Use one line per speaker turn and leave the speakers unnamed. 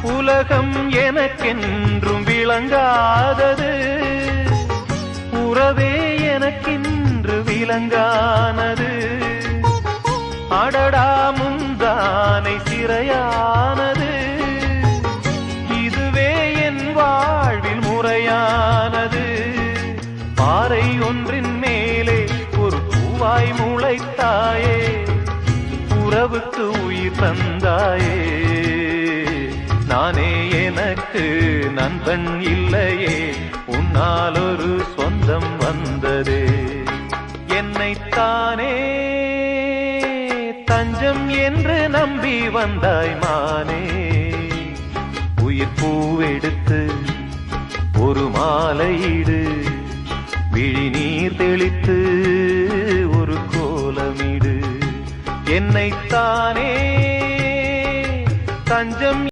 உலகம் எனக்கென்றும் விளங்காதது, உறவே எனக்கென்று விளங்கானது. அடடா முந்தானை சிறையானது, இதுவே என் வாழ்வில் முறையானது. பாறை ஒன்றின் மேலே ஒரு பூவாய் முளைத்தாயே, உறவுக்கு உயிர் தந்தாயே. நானே எனக்கு நண்பன் இல்லையே, உன்னால் ஒரு சொந்தம் வந்ததே. என்னைத்தானே தஞ்சம் என்று நம்பி வந்தாய் மானே. உயிர் பூவெடுத்து ஒரு மாலையிடு, விழி நீர் தெளித்து ஒரு கோலமிடு. என்னைத்தானே தஞ்சம்